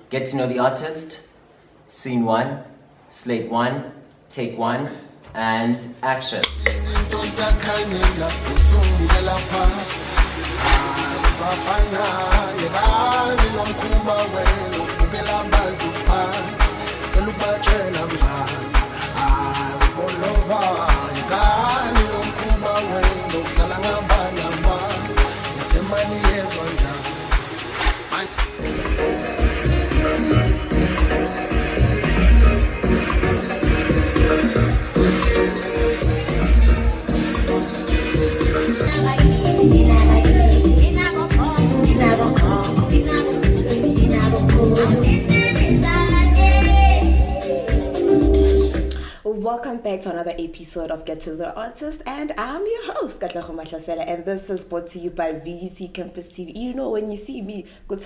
Get to know the artist. Scene 1, slate 1, take 1, and action. Welcome back to another episode of Get to the Artist, and I'm your host, Katlego Mahlasela, and this is brought to you by VUT Campus TV. You know, when you see me, power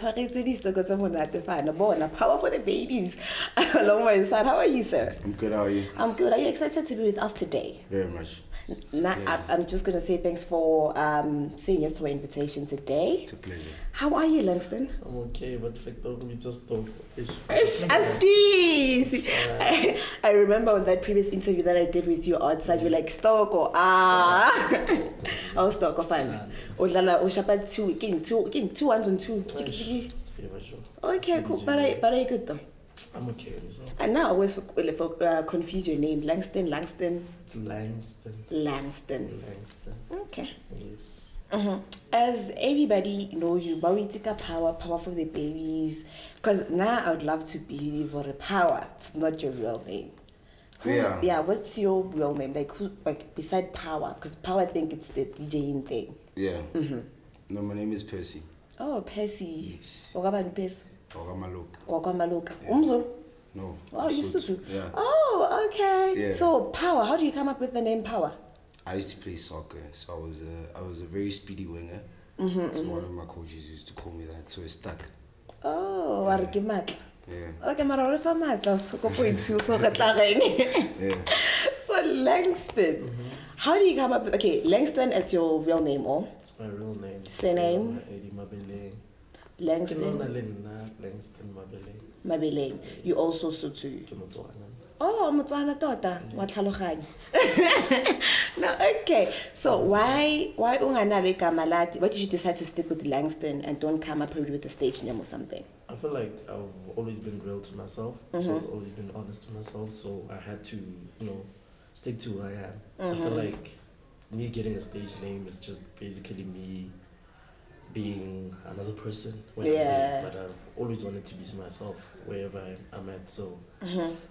for the babies along my side. How are you, sir? I'm good, how are you? I'm good. Are you excited to be with us today? Very much. I'm just going to say thanks for saying yes to our invitation today. It's a pleasure. How are you, Langston? I'm okay, but we just talk. I remember that previous interview that I did with you outside, you were like, Stock or I was Stock or fun. Or two ones and two. Okay, cool. But are you good though? I'm okay. And now I always confuse your name. Langston. It's Langston. Langston. Okay. Yes. As everybody knows you, but we take a power for the babies. Because now I would love to be for a power. It's not your real name. Yeah. What's your real name? Like beside Power? Because Power, I think it's the DJing thing. Yeah. No, my name is Percy. Oh, Percy. Yes. Percy. Wakamaluka. Yeah. Umzulu? No. Oh, you used to? Yeah. Oh, okay. Yeah. So Power, how do you come up with the name Power? I used to play soccer, so I was a very speedy winger. So one of my coaches used to call me that, so it stuck. Oh, yeah. Okay, yeah. So Langston, how do you come up with, Langston, it's your real name, or? It's my real name. Surname? Langston? Langston Mabeleng. You also Sotho? Oh, Motswana tota. No, okay. So why why did you decide to stick with Langston and don't come up with a stage name or something? I feel like I've always been real to myself. I've always been honest to myself, so I had to, stick to who I am. I feel like me getting a stage name is just basically me being another person, but I've always wanted to be myself wherever I'm at, so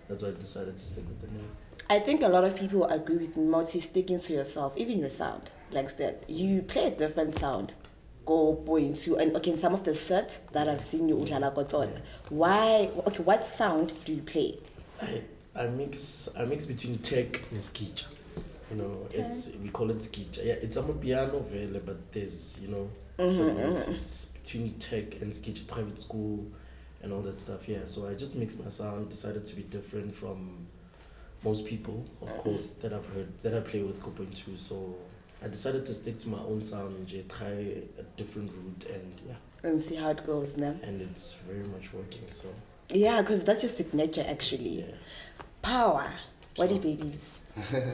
that's why I decided to stick with the name. I think a lot of people agree with me about sticking to yourself, even your sound. Like that, you play a different sound. And some of the sets that I've seen you why? Okay, what sound do you play? I mix between tech and skitch. We call it skitch. Yeah, it's a piano vele, but there's it's between tech and skitch, private school and all that stuff. Yeah, so I just mixed my sound, decided to be different from most people, of course, that I've heard, that I play with 2.2. So I decided to stick to my own sound and try a different route and see how it goes now. And it's very much working. So yeah, because that's your signature actually. Yeah. Power. What are babies?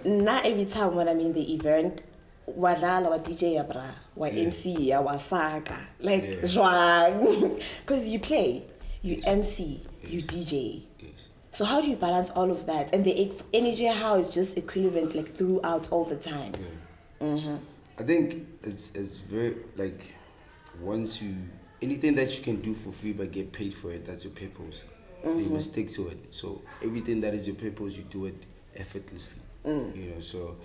Not every time when I'm in the event, wadlala wa DJ ya bra, wa MC ya wa saka, like zwang. Because you play, you MC, you DJ. So how do you balance all of that? And the energy, how is just equivalent like throughout all the time? I think it's very once anything that you can do for free but get paid for it, that's your purpose. You must stick to it. So everything that is your purpose, you do it effortlessly. So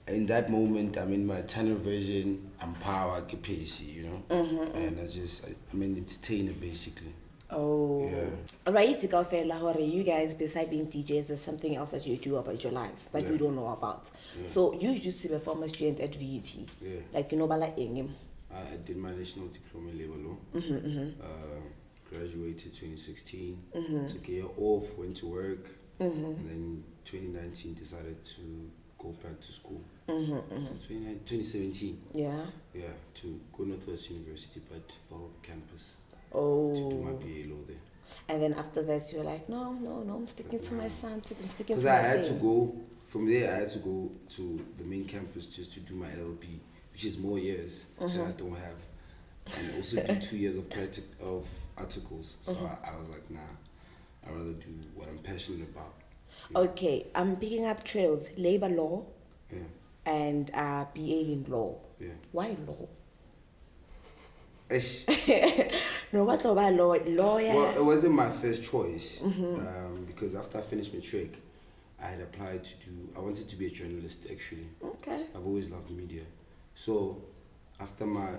in that moment, I'm in my tunnel version, I'm Power, get Pacey, and I'm an entertainer basically. Oh, yeah. Right, you guys, besides being DJs, there's something else that you do about your lives that we don't know about. Yeah. So you used to be a former student at VUT. Yeah. I did my national diploma level. Graduated 2016. Took a year off, went to work, and then 2019 decided to go back to school. So 2017. Yeah. Yeah, to go Northwest University, but VUT campus. Oh. To do my BA law there. And then after that, you were like, no, I'm sticking to my sound. I'm sticking Because to my I had to thing. go, from there I had to go to the main campus just to do my LLB, which is more years that I don't have. And also do 2 years of articles. So I was like, nah, I'd rather do what I'm passionate about. Okay, I'm picking up trails, labor law, Yeah, and BA in law. yeah. Why law? Ish. No, what's about law? Lawyer. Well, it wasn't my first choice because after I finished matric, I had applied to I wanted to be a journalist actually. Okay. I've always loved media. So after my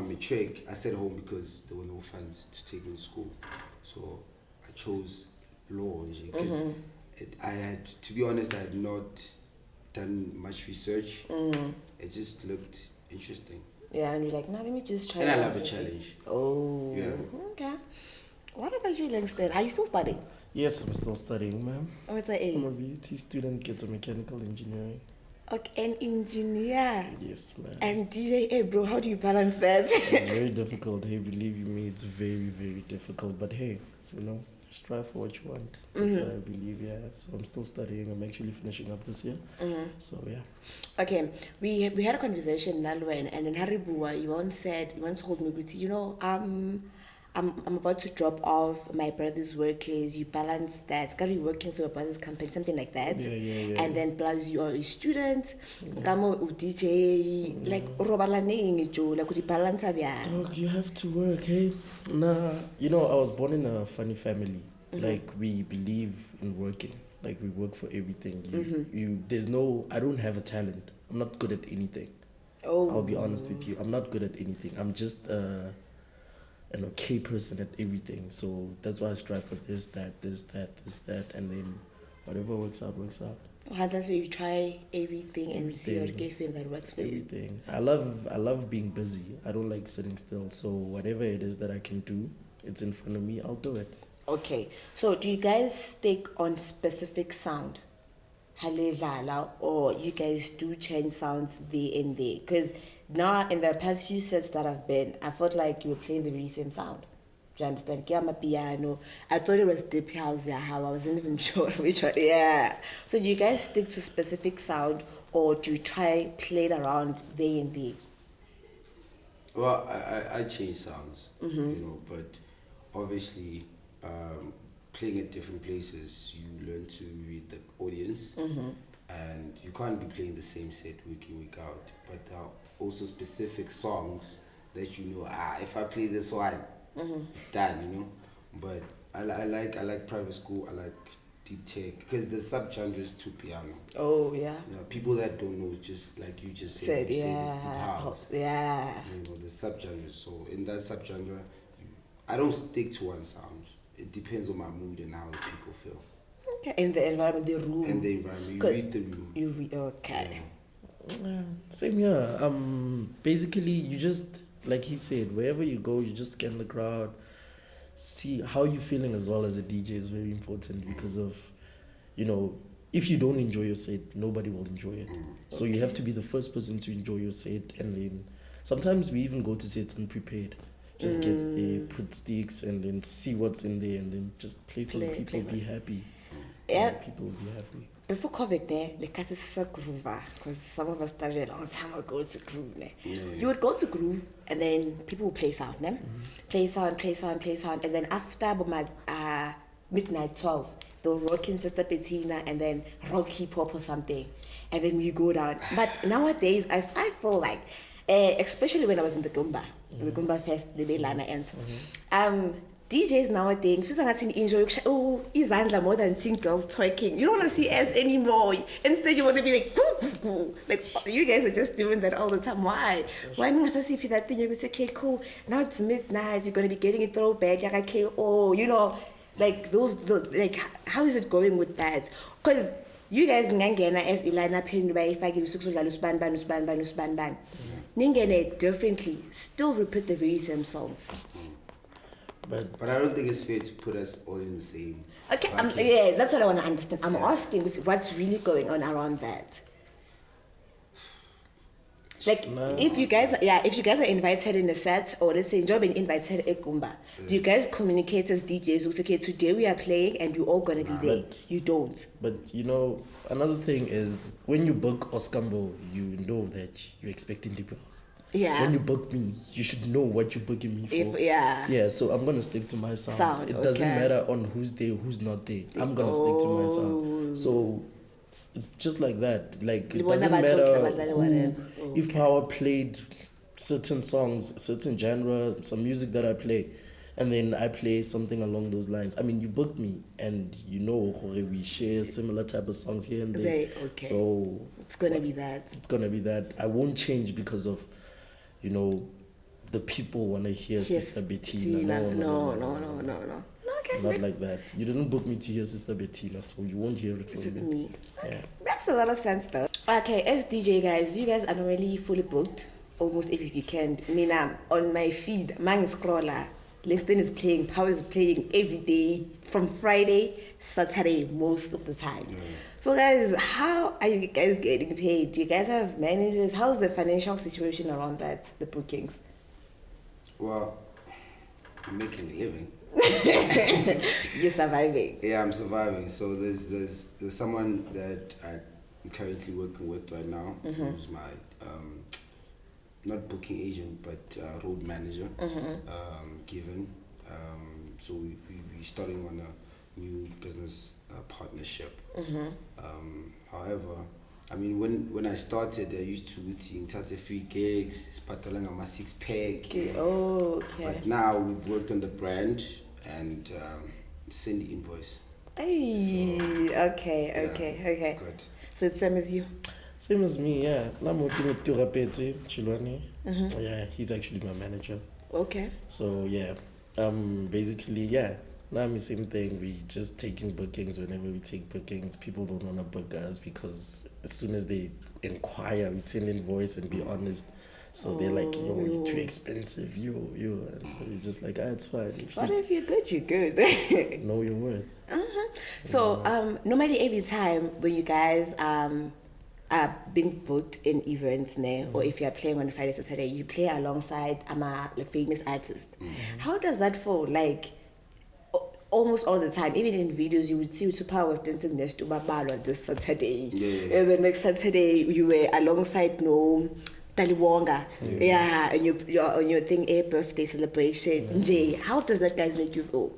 matric, I stayed home because there were no funds to take me to school. So I chose law because I had, to be honest, I had not done much research. It just looked interesting. Yeah, and you're like, no, let me just try. And I it love out a and see." challenge. Oh. Yeah. Okay. What about you, Langston? Are you still studying? Yes, I'm still studying, ma'am. What's the I'm a A? VUT student, gets a mechanical engineering. Okay, an engineer. Yes, ma'am. And DJ, hey, bro, how do you balance that? It's very difficult. Hey, believe you me, it's very, very difficult. But hey, strive for what you want. That's what I believe, yeah. So I'm still studying. I'm actually finishing up this year. So yeah. Okay, we had a conversation, Nalwen, and in Haribua, you once told me, I'm about to drop off my brother's work. You balance that. Are you working for your brother's company, something like that? Yeah. And then plus you are a student. Kamo DJ, like robalaneng jo, like you balance abya. Dog, you have to work, hey? Nah, I was born in a funny family. Like, we believe in working. Like, we work for everything. I don't have a talent. I'm not good at anything. Oh. I'll be honest with you. I'm not good at anything. I'm just an okay person at everything. So that's why I strive for this, that, and then whatever works out, works out. How does you try everything and see what everything that works for you? Everything. I love being busy. I don't like sitting still. So whatever it is that I can do, it's in front of me, I'll do it. Okay, so do you guys stick on specific sound? Halezala, or you guys do change sounds there and there? Because now in the past few sets that I've been, I felt like you were playing the very same sound. Do you understand? Kiama piano. I thought it was deep house, yeah, how I wasn't even sure which one. Yeah. So do you guys stick to specific sound, or do you try play it around there and there? Well, I change sounds, but obviously, playing at different places, you learn to read the audience, and you can't be playing the same set week in, week out. But there are also specific songs that if I play this one, it's done, But I like private school, I like deep tech, because the subgenres to piano. Oh, yeah. People that don't know, just like you just said, say this deep house. Yeah. The subgenres. So in that subgenre, I don't stick to one sound. It depends on my mood and how the people feel. Okay. In the environment, the room. And the environment, you read the room. Okay. Yeah. Same here. Basically, you just, like he said, wherever you go, you just scan the crowd, see how you're feeling as well as a DJ is very important, because of, if you don't enjoy your set, nobody will enjoy it. So you have to be the first person to enjoy your set, and then sometimes we even go to sets unprepared. Just get there, put sticks, and then see what's in there, and then just play for the people, be happy. Yeah. People will be happy. Before COVID, the cat is a groover, because some of us started a long time ago to groove. You would go to groove, and then people would play sound, play sound, and then after midnight 12, they'll rock in Sister Bettina, and then rock hip hop or something, and then we go down. But nowadays, I feel like, especially when I was in the Gumba Fest, the Belana and DJs nowadays, she's not enjoy izandla more than seeing girls twerking. You don't want to see ass anymore. Instead, you want to be like, like you guys are just doing that all the time. Why? Why not see that thing? You would say, okay, cool. Now it's midnight. You're gonna be getting a throwback. Like, okay, like like how is it going with that? Because you guys ngangena as Ilana Penny by if I give you usban. Ningene differently, still repeat the very same songs. But I don't think it's fair to put us all in the same. Okay, yeah, that's what I want to understand. I'm asking what's really going on around that. Like if you guys are invited in a set, or let's say you've been invited at Gumba, do you guys communicate as DJs who's okay, today we are playing and we're all gonna be there? You don't. But you know, another thing is when you book Oskambo, you know that you're expecting the girls. Yeah. When you book me, you should know what you're booking me for. Yeah, so I'm gonna stick to my sound. It doesn't matter on who's there, who's not there. I'm gonna stick to my sound. So it's just like that. Like it doesn't matter who, if Power played certain songs, certain genre, some music that I play, and then I play something along those lines. I mean, you book me, and you know we share similar type of songs here and there. So it's gonna be that. It's gonna be that. I won't change because of, you know, the people want to hear Sister Bettina. No. Okay, not like that. You didn't book me to hear Sister Bettina, so you won't hear it from me. Okay. Makes a lot of sense though. Okay, as DJ guys, you guys are normally fully booked almost every weekend. I mean, on my feed, man is scroller. Langston is playing, Power is playing every day from Friday, Saturday, most of the time. So guys, how are you guys getting paid? Do you guys have managers? How's the financial situation around that, the bookings? Well, I'm making a living. You're surviving. Yeah, I'm surviving. So there's someone that I'm currently working with right now, who's my not booking agent but road manager. Given. So we're starting on a new business partnership. However, I mean, when I started, I used to take 3 gigs, spatalang on my 6-pack. But now we've worked on the brand and send the invoice. Okay. Good. So it's same as you? Same as me, yeah. I'm working with Turapete Chilwani. Yeah, he's actually my manager. Okay. So yeah, basically, yeah. Now I'm the same thing. We just taking bookings whenever we take bookings. People don't want to book us because as soon as they inquire, we send invoice and be honest. So they're like, yo, you're too expensive, yo. And so you're just like, it's fine. If you're good, you're good. Know your worth. So normally every time when you guys are being booked in events now, or if you're playing on Friday, Saturday, you play alongside like famous artists. How does that feel? Like almost all the time, even in videos, you would see Tupa was dancing next to Babalo this Saturday. And the next Saturday, you were alongside Taliwonga. And you're on your thing, a birthday celebration. Jay, how does that guys make you feel?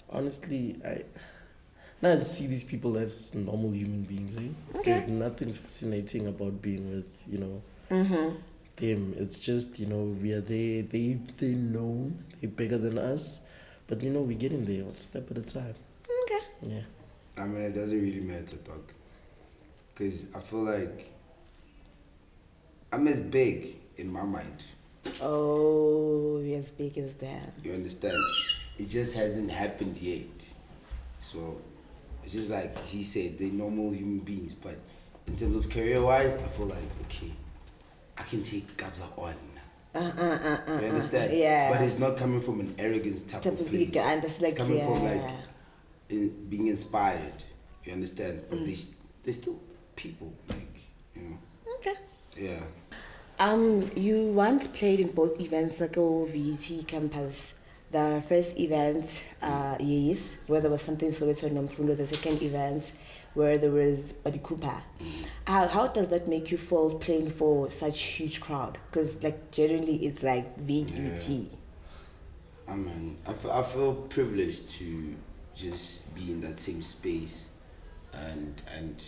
Honestly, I see these people as normal human beings. There's nothing fascinating about being with, them. It's just, we are there. They know they're bigger than us. But we're getting there one step at a time. Okay. Yeah. I mean, it doesn't really matter, dog. Because I feel like I'm as big in my mind. Oh, you're as big as that. You understand? It just hasn't happened yet. So it's just like he said, they're normal human beings. But in terms of career-wise, I feel like, okay, I can take Gabza on. You understand? Yeah. But it's not coming from an arrogance type of place. It's coming from being inspired. You understand? But they're still people, Okay. Yeah. You once played in both events, like VUT campus. The first event, yes, where there was something Soweto and Namfundo. The second event, where there was Badi Cooper. How does that make you feel playing for such huge crowd? Because generally it's like VUT. I mean, I feel privileged to just be in that same space and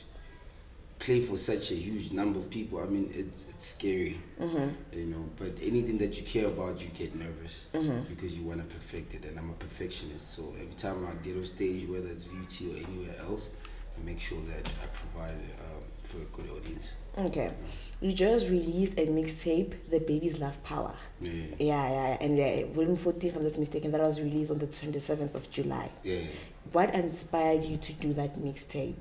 play for such a huge number of people. I mean, it's scary, but anything that you care about, you get nervous because you want to perfect it, and I'm a perfectionist. So every time I get on stage, whether it's VUT or anywhere else, I make sure that I provide for a good audience. Okay. You just released a mixtape, The Babies Love Power. Yeah. And Volume 14, if I'm not mistaken, that was released on the 27th of July. Yeah. What inspired you to do that mixtape?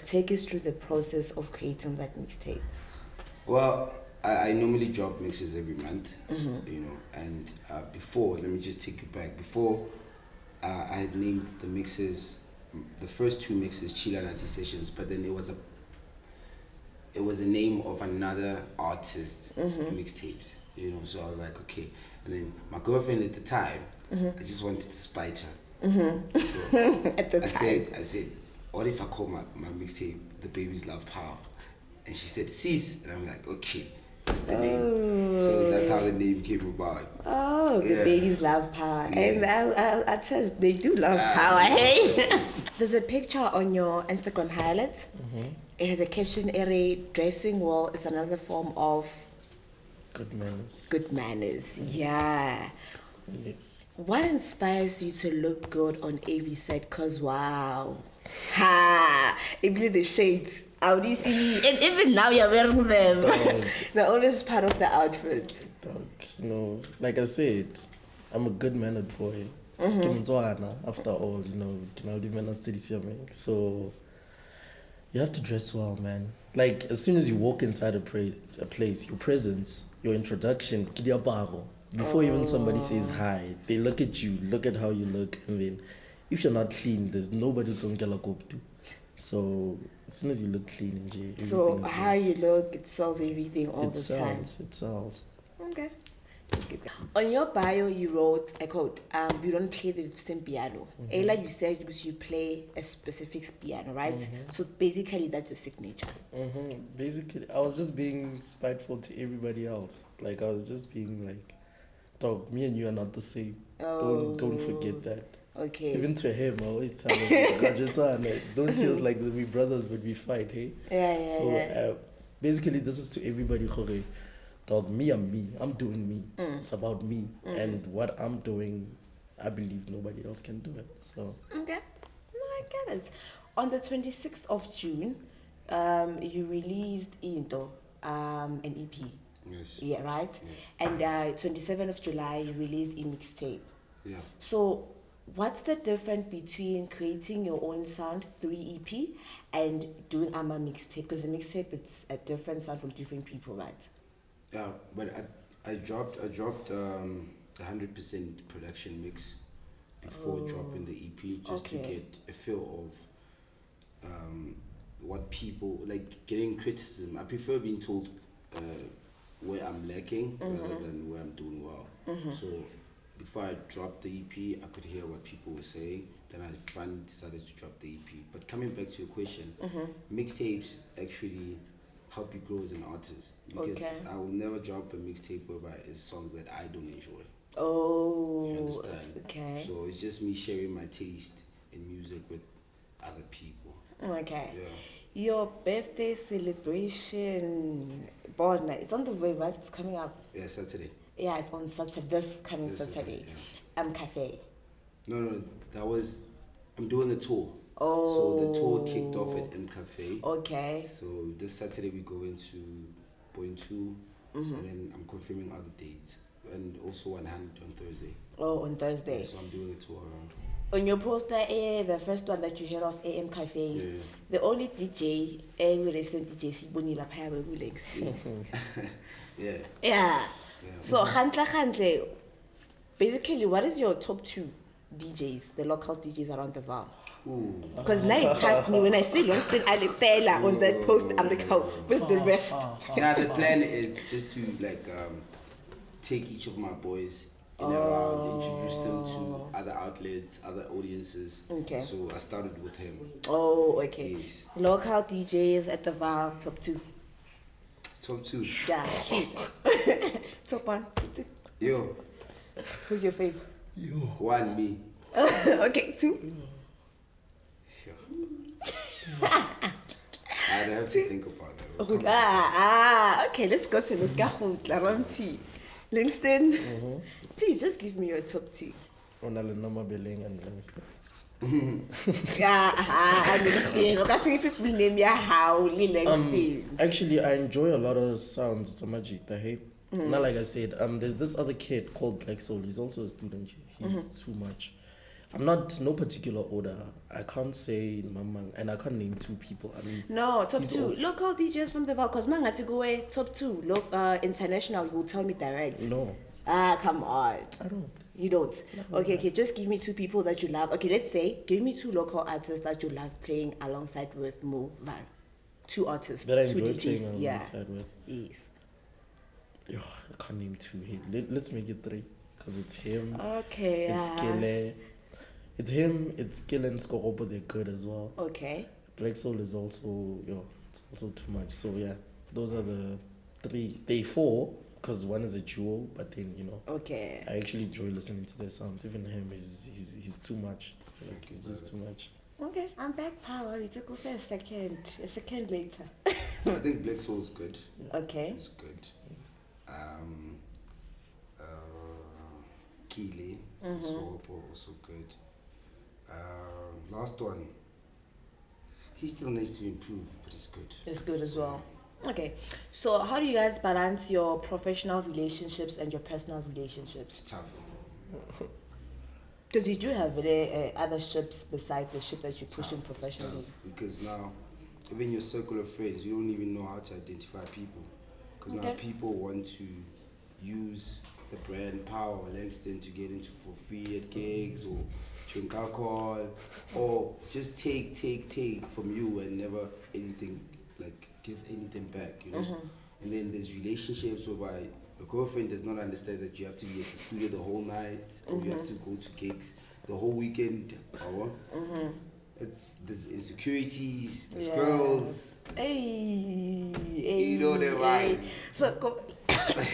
Take us through the process of creating that mixtape. Well, I normally drop mixes every month, and before, let me just take you back. Before, I had named the mixes, the first 2 mixes, Chila Nati Sessions, but then it it was the name of another artist's mixtapes. You know, so I was like, okay. And then my girlfriend at the time, I just wanted to spite her. So At the time. I said, what if I call my mixtape The Babies Love Power? And she said, Sis. And I'm like, okay, that's the name. So that's how the name came about. Oh, the Yeah. babies love power. Yeah. And I tell you, they do love power, hey? There's a picture on your Instagram highlights. It has a caption, "Ere dressing well is another form of Good manners. good manners." Yeah. Yes. What inspires you to look good on every set? Cause wow. Ha! Even the shades. How do you see? And even now you're wearing them. They're always part of the outfit. Dog, you know, like I said, I'm a good mannered boy. Ke Mtswana, after all, you know, so you have to dress well, man. Like as soon as you walk inside a place, your presence, your introduction, before even somebody says hi, they look at you, look at how you look, and then if you're not clean, there's nobody to go to. So as soon as you look clean, So everything is how just- you look, it sells everything all it the sells, it sells. time. Okay. On your bio, you wrote, I quote, you don't play the same piano. Ella, you said because you play a specific piano, right? So basically, that's your signature. Basically, I was just being spiteful to everybody else. Like I was just being like, dog, me and you are not the same. Don't forget that. Okay. Even to him, I always tell him, don't see us like we brothers, but we fight, hey? Yeah. So basically, this is to everybody, Jorge. Dog, me, I'm doing me. It's about me. And what I'm doing, I believe nobody else can do it. So Okay. No, I get it. On the 26th of June, you released Into, an EP. Yes. Yeah, right? Yes. And 27th of July, you released a mixtape. Yeah. So, what's the difference between creating your own sound through EP and doing a mixtape? Because the mixtape, it's a different sound from different people, right? Yeah, but I dropped 100% production mix before dropping the EP, just to get a feel of what people like, getting criticism. I prefer being told where I'm lacking rather than where I'm doing well. So before I dropped the EP, I could hear what people were saying. Then I finally decided to drop the EP. But coming back to your question, mixtapes actually help you grow as an artist, because I will never drop a mixtape whereby it's songs that I don't enjoy. Oh, You understand? okay. So it's just me sharing my taste in music with other people. Okay. Yeah. Your birthday celebration, born night, it's on the way, right? It's coming up. Yeah, Saturday. Yeah, it's on Saturday, this coming Saturday. Cafe. No, I'm doing a tour. Oh. So the tour kicked off at M Cafe. Okay. So this Saturday we go into Point 2, and then I'm confirming other dates, and also 100 on Thursday. Oh, on Thursday. So I'm doing a tour around. On your poster, the first one that you heard of, AM Cafe, Yeah. the only DJ, we recent DJ, Sibonila Paya Langston. Yeah. Yeah. So, Hantle, basically, what is your top 2 DJs, the local DJs around the VUT? Because now it touched me when I see Langston Alipela on that post. I'm like, how? Where's the rest? Now the plan is just to take each of my boys in around, introduce them to other outlets, other audiences. Okay. So I started with him. Oh, okay. Yes. Local DJs at the VUT, top 2. Top 2. Yeah, see. Top 1, top 2. Yo. Who's your favorite? 1, me. Okay, 2. Sure. I'd have to think about that. Okay, let's go to Langston. Langston, please just give me your top 2. Onale Noma Beleng and Langston. Langston. Okay, people name ya how Langston. Actually, I enjoy a lot of sounds. It's a magic, the hate. Not like I said, there's this other kid called Black Soul. He's also a student here. He's too much. I'm not no particular order. I can't say Mamang, and I can't name 2 people. I mean, No, top he's 2 also- local DJs from the VUT. Cause man, to go away top 2 international. You will tell me direct. No, Come on. I don't. You don't. Okay. Just give me 2 people that you love. Okay, let's say give me 2 local artists that you love playing alongside with Mo Val. two artists, That I two enjoy DJs. playing Yeah. alongside with. Yes. Yo, I can't name two. Let's make it three. Because it's him. Okay. It's Kele. It's him, it's Kele and Skoropo, they're good as well. Okay. Black Soul is also, it's also too much. So yeah, those are the three. They four, because one is a duo, but then, Okay. I actually enjoy listening to their sounds. Even him, he's too much. Like, he's just too much. Okay, I'm back power. We took off a second later. I think Black Soul is good. Okay. It's good. Kile, Soropo, also good. Last one. He still needs to improve, but it's good. It's good as well. Okay, so how do you guys balance your professional relationships and your personal relationships? It's tough. Because you do have other ships beside the ship that you're pushing It's professionally. tough because now, even your circle of friends, you don't even know how to identify people. Because now people want to use the brand Power Langston to get into for free at gigs or drink alcohol or just take from you and never anything, like give anything back, And then there's relationships whereby your girlfriend does not understand that you have to be at the studio the whole night or you have to go to gigs the whole weekend. There's insecurities, there's girls. Hey, You know that, right? So go.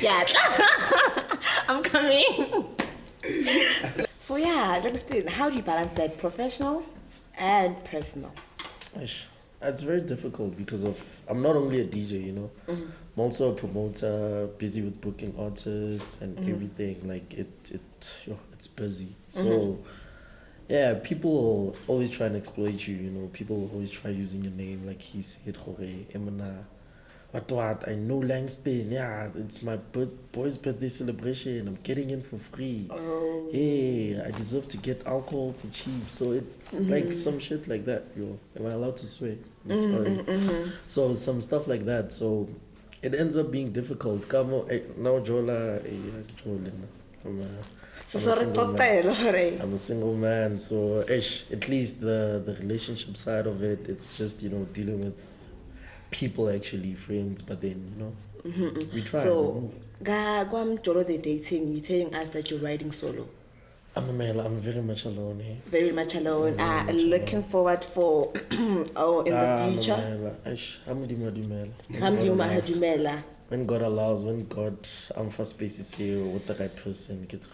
Yeah, I'm coming. So yeah, Langston, how do you balance that professional and personal? It's very difficult because I'm not only a DJ, I'm also a promoter, busy with booking artists and everything. Like it's busy. So yeah, people always try and exploit you. People always try using your name, like he said, Jorge, Emina. What? I know Langston. Yeah, it's my boy's birthday celebration. I'm getting in for free. Oh. Hey, I deserve to get alcohol for cheap. So like some shit like that. Am I allowed to swear? I'm sorry. So some stuff like that. So it ends up being difficult. Now Jola, I'm a single man. So at least the relationship side of it, it's just dealing with people, actually friends, but then we try. So Jolo, the dating, you're telling us that you're riding solo. I'm a male. I'm very much alone here. Very much alone. Looking forward for in the future. When God allows, when God for spaces here with the right person, get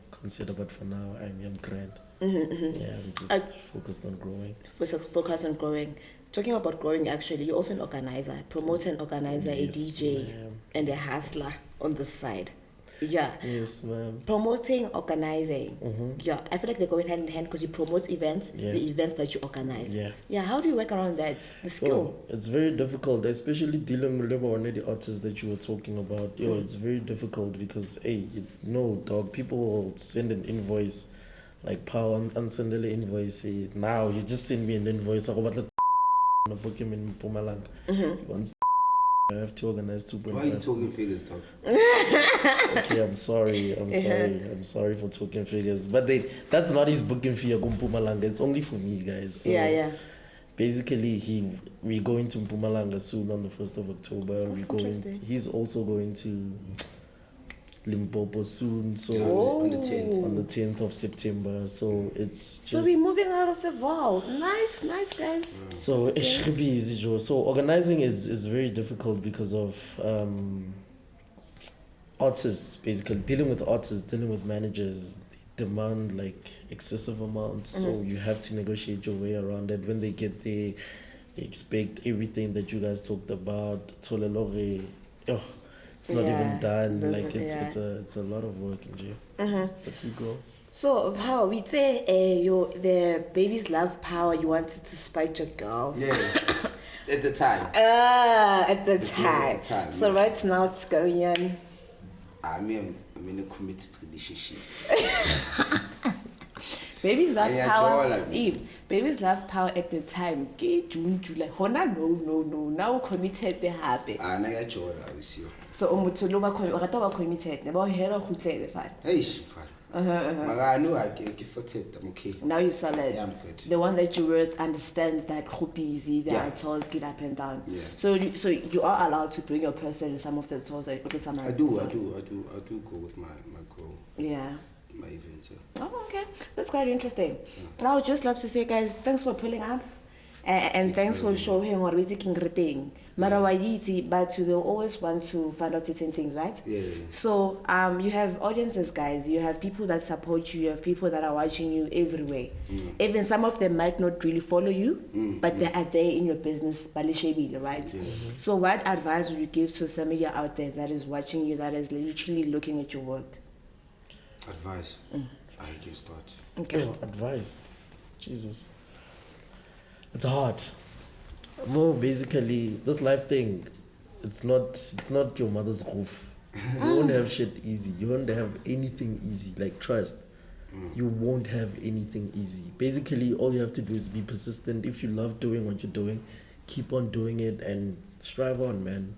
consider. But for now, I'm grand. Yeah, we just focused on growing. Focus on growing. Talking about growing, actually, you're also an organizer, promoter and organizer, a DJ, and a hustler on the side. Yeah. Yes, ma'am. Promoting, organizing. Yeah, I feel like they're going hand in hand because you promote events, the events that you organize. Yeah. Yeah, how do you work around that? The skill? Well, it's very difficult, especially dealing with one of the artists that you were talking about. It's very difficult because, dog, people will send an invoice, like Power and send an invoice. Now, you just send me an invoice. I book him in Mpumalanga. Once I have to organize 2.5. Why are you talking figures, Tom? Okay, I'm sorry for talking figures. But that's not his booking fee at Mpumalanga. It's only for me, guys. So basically, we're going to Mpumalanga soon on the 1st of October. He's also going to Limpopo soon, so on the 10th. On the 10th of September. So it's just. So we're moving out of the vault. Nice, guys. So it should be easy, Joe. So organizing is very difficult because of artists. Basically, dealing with managers, they demand like excessive amounts. So you have to negotiate your way around it. When they get there, they expect everything that you guys talked about. It's not even done. Like it's a lot of work in jail. But we go. So how we say the babies love Power. You wanted to spite your girl. Yeah. At the time. At the time. So right now it's going on. I'm in a committed relationship. Babies love Power. Babies love Power at the time. June, July. No. Now committed they happen. I see. So committed. Never heard of who played the fan. Hey, But I know I get sorted. I'm okay. Now you're solid. Yeah, I'm good. The one that you with understands that group easy, the Yeah. tours get up and down. Yeah. So you are allowed to bring your person in some of the tours. I do go with my girl. Yeah. My events. Yeah. Oh, okay. That's quite interesting. And I would just love to say, guys, thanks for pulling up. And thanks for showing what we're taking thing. But they'll always want to find out certain things, right? Yeah. So you have audiences, guys. You have people that support you. You have people that are watching you everywhere. Even some of them might not really follow you, but they are there in your business, right? So what advice would you give to somebody out there that is watching you, that is literally looking at your work? Advice. I can start. Okay. Oh, advice. Jesus. It's hard. More basically, this life thing, it's not your mother's roof. You won't have shit easy. You won't have anything easy. Like, trust. You won't have anything easy. Basically, all you have to do is be persistent. If you love doing what you're doing, keep on doing it and strive on, man.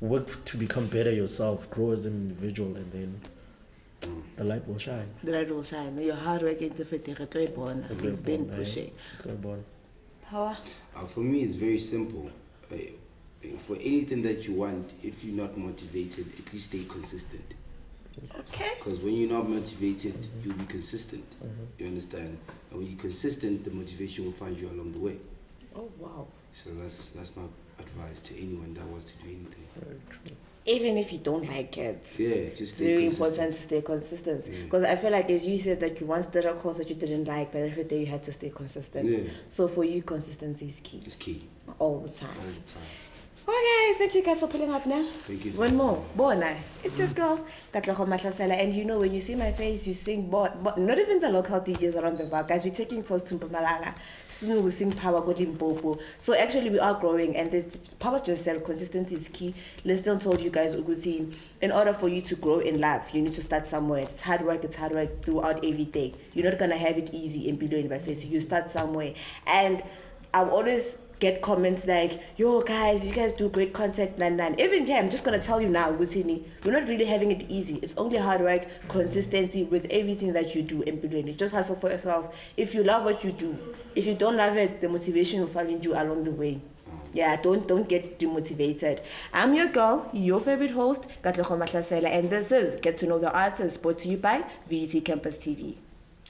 Work to become better yourself. Grow as an individual, and then the light will shine. The light will shine. Your hard work is born. You've been pushing. How? For me, it's very simple. For anything that you want, if you're not motivated, at least stay consistent. Okay. Because when you're not motivated, you'll be consistent. You understand? And when you're consistent, the motivation will find you along the way. Oh, wow. So that's my advice to anyone that wants to do anything. Very true. Even if you don't like it. Yeah, just It's stay very consistent. important to stay consistent. Yeah. Because I feel like, as you said, that you once did a course that you didn't like, but every day you had to stay consistent. Yeah. So for you, consistency is key. Just key All the time. all the time. Okay, thank you guys for pulling up now. Thank you. One more. Bona. It's your girl. Katlego Mahlasela. And you know, when you see my face, you sing but not even the local DJs around the VUT. Guys, we're taking tours to Mpumalanga. Soon we'll sing Power Go Limpopo. So actually we are growing, and this Power just said consistency is key. Langston told you guys, Uguti, in order for you to grow in life, you need to start somewhere. It's hard work throughout every day. You're not gonna have it easy and below in my face. You start somewhere. And I've always get comments like, yo guys, you guys do great content, Even here, I'm just gonna tell you now, Gusini, you're not really having it easy. It's only hard work, consistency with everything that you do and doing. Just hustle for yourself. If you love what you do, if you don't love it, the motivation will find you along the way. Yeah, don't get demotivated. I'm your girl, your favorite host, Katlego Mahlasela, and this is Get to Know the Artist, brought to you by VUT Campus TV.